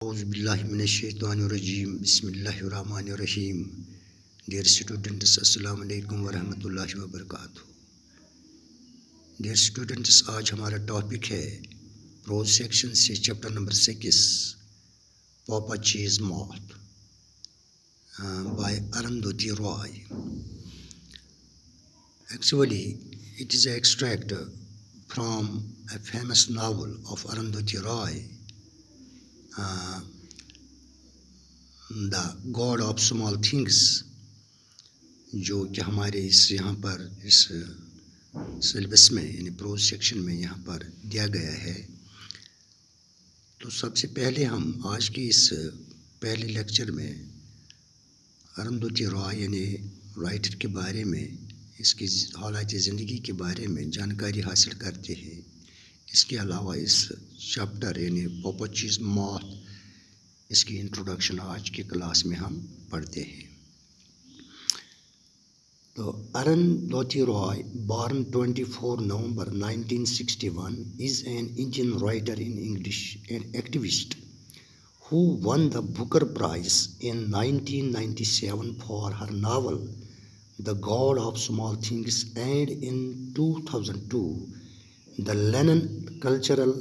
اعوذ باللہ من الشیطان الرجیم بسم اللہ الرحمن الرحیم. ڈیئر اسٹوڈنٹس، السلام علیکم ورحمۃ اللہ وبرکاتہ. ڈیئر اسٹوڈنٹس، آج ہمارا ٹاپک ہے پروز سیکشن سے chapter number 6 Pappachi's moth by Arundhati Roy. Actually, it is an extract from a famous novel of Arundhati Roy, The God of Small Things, جو کہ ہمارے یہاں پر اس سلیبس میں یعنی پروز سیکشن میں یہاں پر دیا گیا ہے. تو سب سے پہلے ہم آج کے اس پہلے لیکچر میں ارندھتی رائے یعنی رائٹر کے بارے میں، اس کی حالات زندگی کے بارے میں جانکاری حاصل کرتے ہیں. اس کے علاوہ اس چیپٹر یعنی پاپا چیز موتھ، اس کی انٹروڈکشن آج کی کلاس میں ہم پڑھتے ہیں. تو ارندھتی رائے born 24 November 1961 is an Indian writer in English and activist who won the Booker Prize in 1997 for her novel The God of Small Things, and in 2002 the Lenin Cultural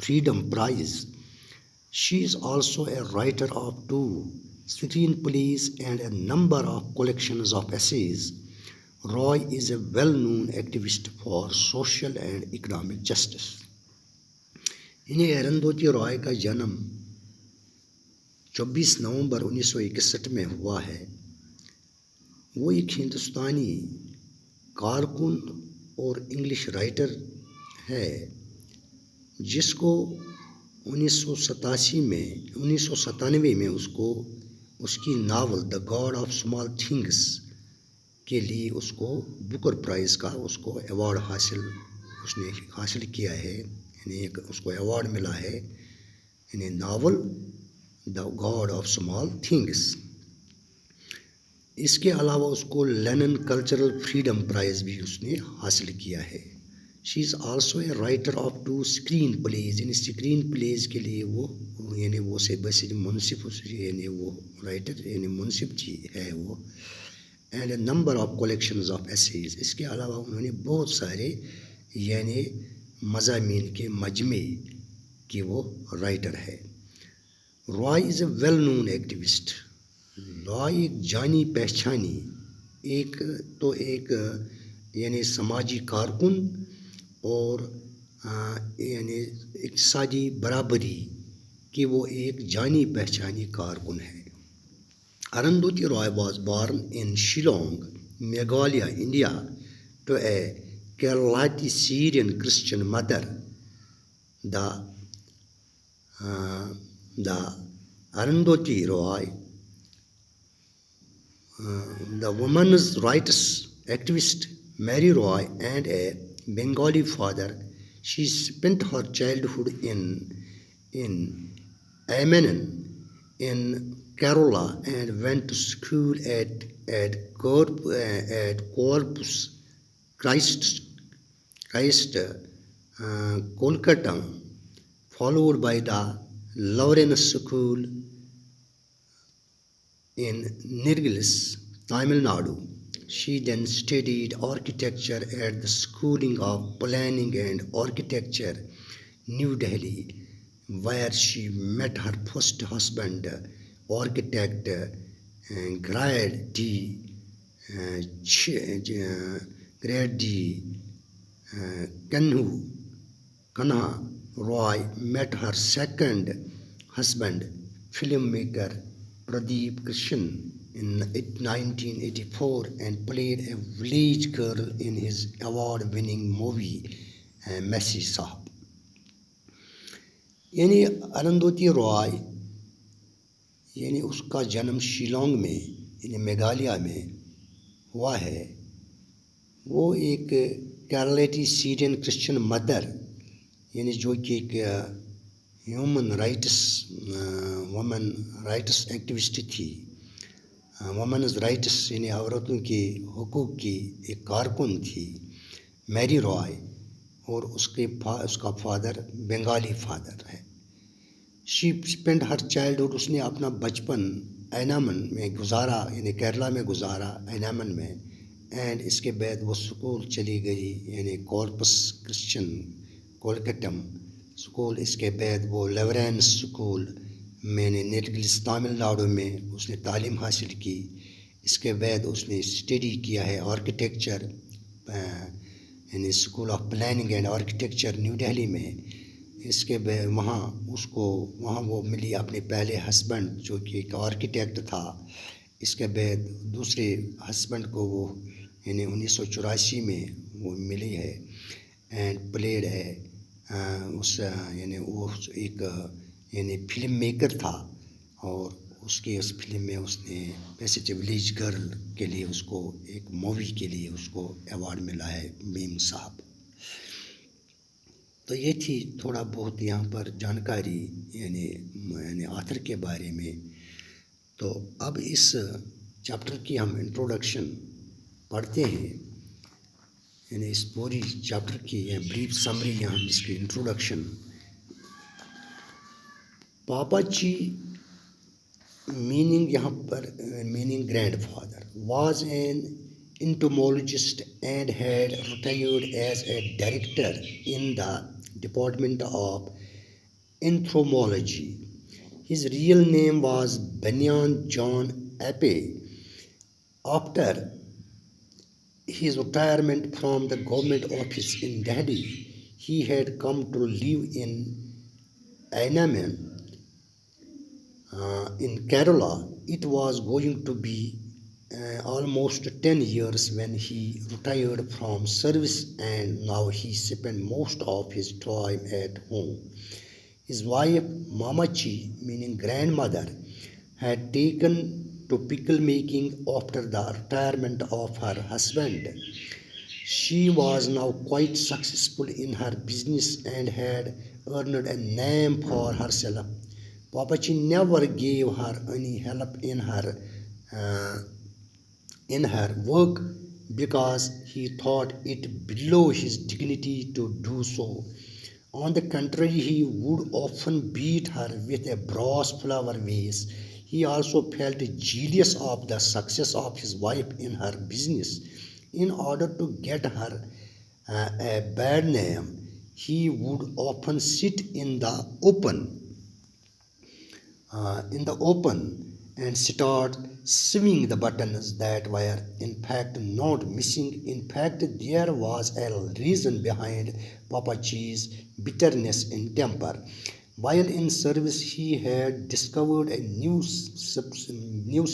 Freedom Prize. She is also a writer of 2 screenplays and a number of collections of essays. Roy is a well-known activist for social and economic justice. انہیں ارندھتی رائے کا جنم 24 نومبر 1961 میں ہوا ہے. وہ ایک ہندوستانی کارکن اور انگلش رائٹر ہے جس کو 1997 میں اس کی novel the god of small things کے لیے اس کو بکر پرائز کا ایوارڈ حاصل کیا ہے. یعنی اس کو ایوارڈ ملا ہے یعنی novel the god of small things. اس کے علاوہ اس کو لینن کلچرل فریڈم پرائز بھی اس نے حاصل کیا ہے. She is also a writer of 2 screenplays. یعنی اسکرین پلیز کے لیے وہ سے بس منصف یعنی وہ رائٹر یعنی منصف جی ہے وہ. And a number of collections of essays. اس کے علاوہ انہوں نے بہت سارے یعنی مضامین کے مجمع کی وہ رائٹر ہے. رائے از اے ویل نون ایکٹیوسٹ. رائے ایک جانی پہچانی ایک یعنی سماجی کارکن اور یعنی اقتصادی برابری کی وہ ایک جانی پہچانی کارکن ہے. Arundhati Roy was born in Shillong, Meghalaya, India to a Keralite Syrian Christian mother. The Arundhati Roy, the women's rights activist Mary Roy, and a Bengali father. She spent her childhood in Amman in Kerala and went to school at Corpus Christ, Kolkata, followed by the Lawrence School in Nirgalis, Tamil Nadu. She then studied architecture at the Schooling of Planning and Architecture, New Delhi, where she met her first husband, architect Grade Kanha. Roy met her second husband, filmmaker Pradeep Krishan, in 1984 and played a village girl in his award-winning movie Messi Sahab. یعنی ارندھتی رائے یعنی اس کا جنم شیلانگ میں یعنی میگھالیہ میں ہوا ہے. وہ ایک کیرلاتی سیرین کرسچن مدر یعنی جو کہ ایک وومن رائٹس ایکٹیوسٹ تھی. وومنز رائٹس یعنی عورتوں کے حقوق کی ایک کارکن تھی میری رائے. اور اس کا فادر بنگالی فادر ہے. شی اسپینڈ ہر چائلڈہڈ، اس نے اپنا بچپن اینامن میں گزارا، یعنی کیرلا میں گزارا، اینامن میں. اینڈ اس کے بعد وہ اسکول چلی گئی، یعنی کورپس کرسچن کولکٹم اسکول. اس کے بعد وہ لیورینس اسکول میں نے نیلگلس تامل ناڈو میں اس نے تعلیم حاصل کی. اس کے بعد اس نے اسٹڈی کیا ہے آرکیٹیکچر، یعنی school of planning and architecture new Delhi میں. اس کے بعد وہاں وہ ملی اپنے پہلے ہسبینڈ جو کہ ایک آرکیٹیکٹ تھا. اس کے بعد دوسرے ہسبینڈ کو وہ یعنی 1984 میں وہ ملی ہے. اینڈ پلیڈ ہے اس یعنی وہ ایک یعنی فلم میکر تھا، اور اس فلم میں اس نے پیسج ولیج گرل کے لیے اس کو ایک مووی کے لیے اس کو ایوارڈ ملا ہے، میم صاحب. تو یہ تھی تھوڑا بہت یہاں پر جانکاری یعنی آتھر کے بارے میں. تو اب اس چیپٹر کی ہم انٹروڈکشن پڑھتے ہیں، یعنی اس پوری چیپٹر کی بریف سمری یہاں اس کی انٹروڈکشن. پاپاچی میننگ یہاں پر meaning grandfather was an entomologist and had retired as a director in the Department of Entomology. His real name was Benyan John Ape. After his retirement from the government office in Delhi, he had come to live in Ainamon in Kerala. It was going to be almost 10 years when he retired from service, and now he spent most of his time at home. His wife Mamachi, meaning grandmother, had taken to pickle making after the retirement of her husband. She was now quite successful in her business and had earned a name for herself. Papachi never gave her any help in her work because he thought it below his dignity to do so. On the contrary, he would often beat her with a brass flower vase. He also felt jealous of the success of his wife in her business. In order to get her a bad name, he would often sit in the open and start sewing the buttons that were in fact not missing. In fact, there was a reason behind Papachi's bitterness in temper. While in service, he had discovered a new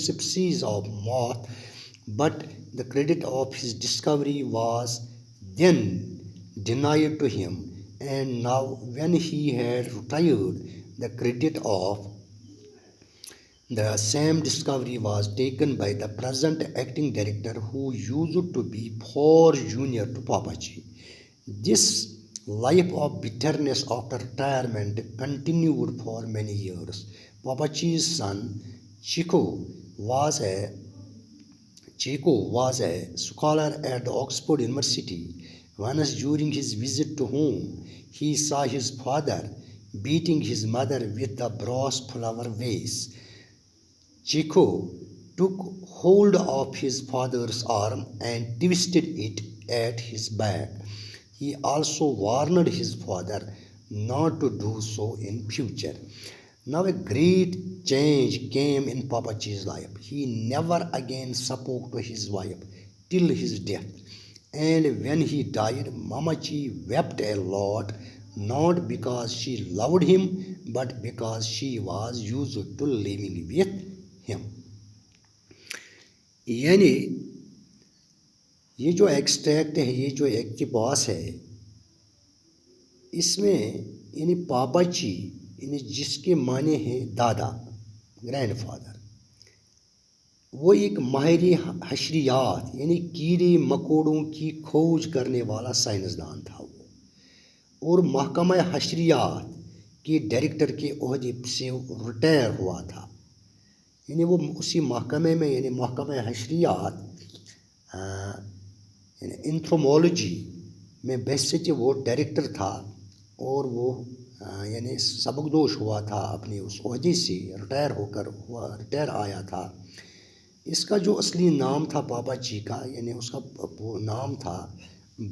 species of moth, but the credit of his discovery was then denied to him, and now when he had retired, the credit of the same discovery was taken by the present acting director, who used to be far junior to Papachi. This life of bitterness after retirement continued for many years. Papachi's son Chico was a scholar at Oxford University. Once during his visit to home, he saw his father beating his mother with the brass flower vase. Chico took hold of his father's arm and twisted it at his back. He also warned his father not to do so in future. Now a great change came in Papachi's life. He never again spoke to his wife till his death. And when he died, Mamachi wept a lot, not because she loved him, but because she was used to living with him. یعنی یہ جو extract ہے، یہ جو اقتباس ہے، اس میں یعنی پاپاچی یعنی جس کے معنی ہیں دادا، گرینڈ فادر، وہ ایک ماہر حشریات یعنی کیڑے مکوڑوں کی کھوج کرنے والا سائنسدان تھا وہ، اور محکمہ حشریات کے ڈائریکٹر کے عہدے سے ریٹائر ہوا تھا. یعنی وہ اسی محکمے میں یعنی محکمہ حشریات یعنی انتھرومولوجی میں بحثیت وہ ڈائریکٹر تھا، اور وہ یعنی سبکدوش ہوا تھا اپنے اس عہدے سے، ریٹائر آیا تھا. اس کا جو اصلی نام تھا پاپا جی کا، یعنی اس کا وہ نام تھا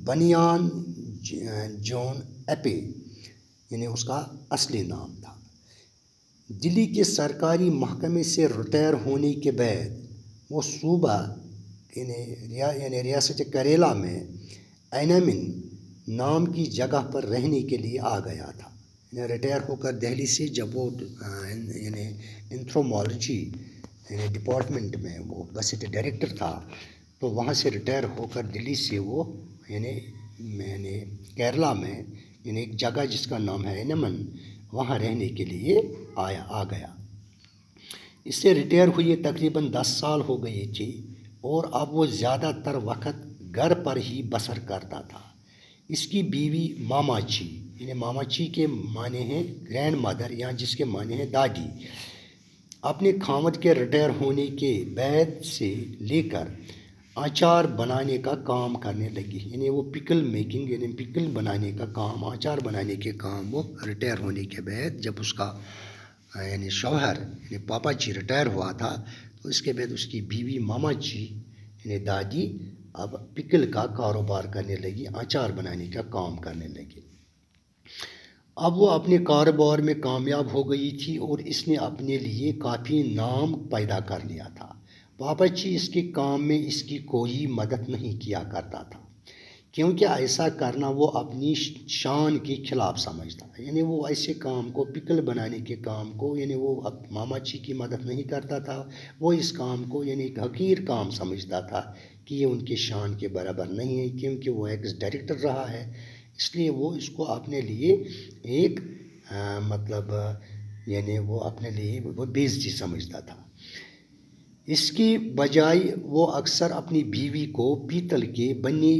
بنیان جون ایپے، یعنی اس کا اصلی نام تھا. دلی کے سرکاری محکمے سے ریٹائر ہونے کے بعد وہ صوبہ یعنی ریاست کیرالہ میں اینامن نام کی جگہ پر رہنے کے لیے آ گیا تھا. یعنی ریٹائر ہو کر دہلی سے جب وہ یعنی انتھرومالوجی یعنی ڈپارٹمنٹ میں وہ گزٹ ڈائریکٹر تھا، تو وہاں سے ریٹائر ہو کر دلی سے وہ یعنی کیرلا میں یعنی ایک جگہ جس کا نام ہے اینامن، وہاں رہنے کے لیے آ گیا. اس سے ریٹائر ہوئے تقریباً 10 سال ہو گئی تھی، اور اب وہ زیادہ تر وقت گھر پر ہی بسر کرتا تھا. اس کی بیوی ماماچی، یعنی ماماچی کے معنی ہیں گرینڈ مدر، یا جس کے معنی ہیں دادی، اپنے خاوند کے ریٹائر ہونے کے بعد سے لے کر اچار بنانے کا کام کرنے لگی. یعنی وہ پکل میکنگ، یعنی پکل بنانے کا کام، اچار بنانے کے کام وہ ریٹائر ہونے کے بعد، جب اس کا یعنی شوہر یعنی پاپا جی ریٹائر ہوا تھا، تو اس کے بعد اس کی بیوی ماما جی یعنی دادی اب پکل کا کاروبار کرنے لگی، اچار بنانے کا کام کرنے لگی. اب وہ اپنے کاروبار میں کامیاب ہو گئی تھی، اور اس نے اپنے لیے کافی نام پیدا کر لیا تھا. پاپا جی اس کے کام میں اس کی کوئی مدد نہیں کیا کرتا تھا، کیونکہ ایسا کرنا وہ اپنی شان کے خلاف سمجھتا. یعنی وہ ایسے کام کو، پکل بنانے کے کام کو، یعنی وہ ماما جی کی مدد نہیں کرتا تھا. وہ اس کام کو یعنی ایک حقیر کام سمجھتا تھا کہ یہ ان کے شان کے برابر نہیں ہے، کیونکہ وہ ایکس ڈائریکٹر رہا ہے. اس لیے وہ اس کو اپنے لیے ایک مطلب یعنی وہ اپنے لیے وہ بےعزتی سمجھتا تھا. اس کی بجائے وہ اکثر اپنی بیوی کو پیتل کے بنے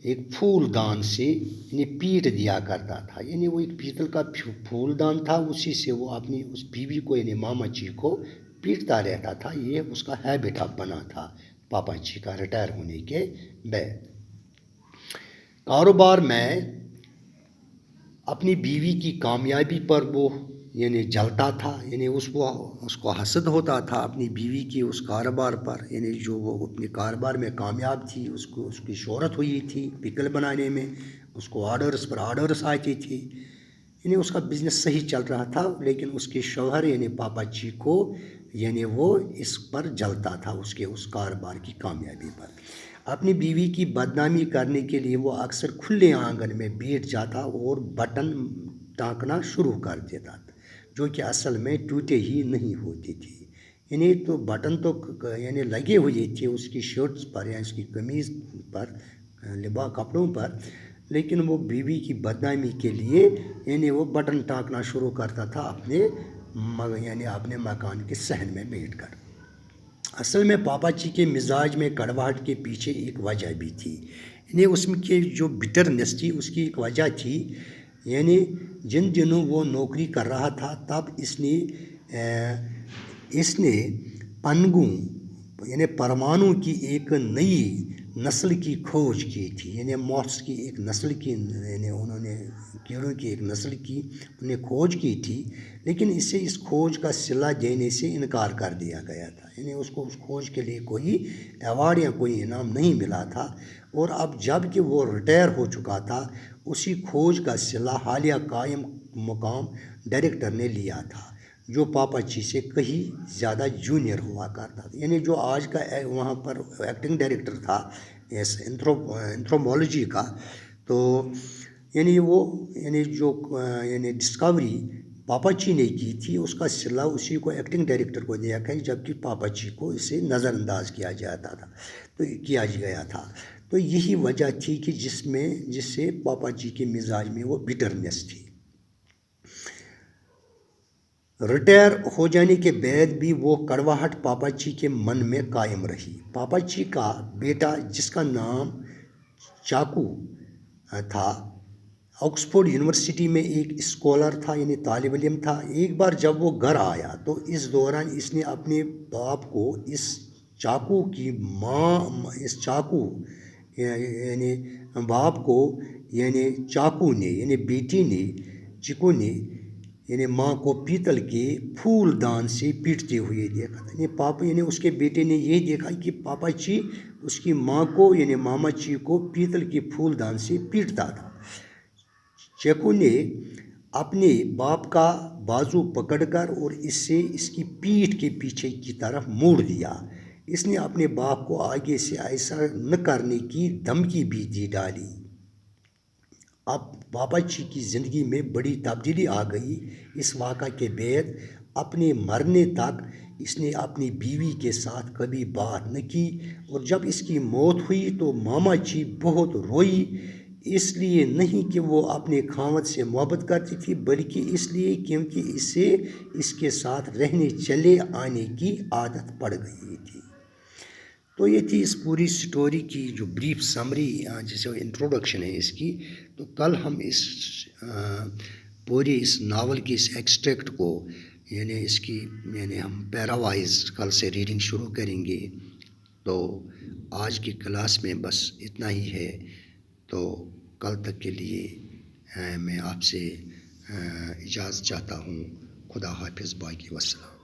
ایک پھول دان سے یعنی پیٹ دیا کرتا تھا. یعنی وہ ایک پیتل کا پھول دان تھا، اسی سے وہ اپنی اس بیوی کو یعنی ماما جی کو پیٹتا رہتا تھا. یہ اس کا ہیبٹ اب بنا تھا پاپا جی کا ریٹائر ہونے کے بعد. کاروبار میں اپنی بیوی کی کامیابی پر وہ یعنی جلتا تھا. یعنی اس کو حسد ہوتا تھا اپنی بیوی کی اس کاروبار پر، یعنی جو وہ اپنے کاروبار میں کامیاب تھی، اس کی شہرت ہوئی تھی پکل بنانے میں، اس کو آرڈرز پر آرڈرز آتی تھی، یعنی اس کا بزنس صحیح چل رہا تھا. لیکن اس کے شوہر یعنی پاپا جی کو یعنی وہ اس پر جلتا تھا، اس کاروبار کی کامیابی پر. اپنی بیوی کی بدنامی کرنے کے لیے وہ اکثر کھلے آنگن میں بیٹھ جاتا اور بٹن ٹانکنا شروع کر دیتا تھا، جو کہ اصل میں ٹوٹے ہی نہیں ہوتی تھی. یعنی تو بٹن تو یعنی لگے ہوئے تھے اس کی شرٹس پر یا اس کی قمیض پر، کپڑوں پر، لیکن وہ بیوی کی بدنامی کے لیے یعنی وہ بٹن ٹانکنا شروع کرتا تھا اپنے مکان کے صحن میں بیٹھ کر. اصل میں پاپا جی کے مزاج میں کڑواہٹ کے پیچھے ایک وجہ بھی تھی. یعنی اس کی جو بٹرنس تھی، اس کی ایک وجہ تھی. یعنی جن دنوں وہ نوکری کر رہا تھا، تب اس نے پنگوں یعنی پرمانوں کی ایک نئی نسل کی کھوج کی تھی. یعنی موتس کی ایک نسل کی، یعنی انہوں نے کیڑوں کی ایک نسل کی انہوں نے کھوج کی تھی، لیکن اسے اس کھوج کا صلہ دینے سے انکار کر دیا گیا تھا. یعنی اس کو اس کھوج کے لیے کوئی ایوارڈ یا کوئی انعام نہیں ملا تھا. اور اب جب کہ وہ ریٹائر ہو چکا تھا، اسی کھوج کا صلہ حالیہ قائم مقام ڈائریکٹر نے لیا تھا، جو پاپا جی سے کہیں زیادہ جونیئر ہوا کرتا تھا. یعنی جو آج کا وہاں پر ایکٹنگ ڈائریکٹر تھا اس انتھرومالوجی کا، تو یعنی وہ یعنی ڈسکوری پاپا جی نے کی تھی، اس کا صلہ اسی کو ایکٹنگ ڈائریکٹر کو دیا گیا، جبکہ پاپا جی کو اسے نظر انداز کیا گیا تھا. تو یہی وجہ تھی کہ جس سے پاپا جی کے مزاج میں وہ بٹرنس تھی. ریٹائر ہو جانے کے بعد بھی وہ کڑواہٹ پاپا جی کے من میں قائم رہی. پاپا جی کا بیٹا، جس کا نام چاکو تھا، آکسفورڈ یونیورسٹی میں ایک اسکالر تھا، یعنی طالب علم تھا. ایک بار جب وہ گھر آیا تو اس دوران اس نے اپنے باپ کو یعنی باپ کو یعنی چاکو نے یعنی بیٹی نے چیکو نے یعنی ماں کو پیتل کے پھول دان سے پیٹتے ہوئے دیکھا تھا. یعنی پاپا یعنی اس کے بیٹے نے یہ دیکھا کہ پاپا چی اس کی ماں کو یعنی ماما چی کو پیتل کے پھول دان سے پیٹتا تھا. چیکو نے اپنے باپ کا بازو پکڑ کر اور اس سے اس کی پیٹھ کے پیچھے کی طرف موڑ دیا. اس نے اپنے باپ کو آگے سے ایسا نہ کرنے کی دھمکی بھی دی ڈالی. اب پاپا چی کی زندگی میں بڑی تبدیلی آ گئی. اس واقعہ کے بعد اپنے مرنے تک اس نے اپنی بیوی کے ساتھ کبھی بات نہ کی، اور جب اس کی موت ہوئی تو ماما چی بہت روئی. اس لیے نہیں کہ وہ اپنے خاوند سے محبت کرتی تھی، بلکہ اس لیے کیونکہ اسے اس کے ساتھ رہنے چلے آنے کی عادت پڑ گئی تھی. تو یہ تھی اس پوری سٹوری کی جو بریف سمری جیسے انٹروڈکشن ہے اس کی. تو کل ہم اس پوری اس ناول کی اس ایکسٹریکٹ کو یعنی اس کی یعنی ہم پیراوائز کل سے ریڈنگ شروع کریں گے. تو آج کی کلاس میں بس اتنا ہی ہے. تو کل تک کے لیے میں آپ سے اجازت چاہتا ہوں. خدا حافظ، باقی وسلام.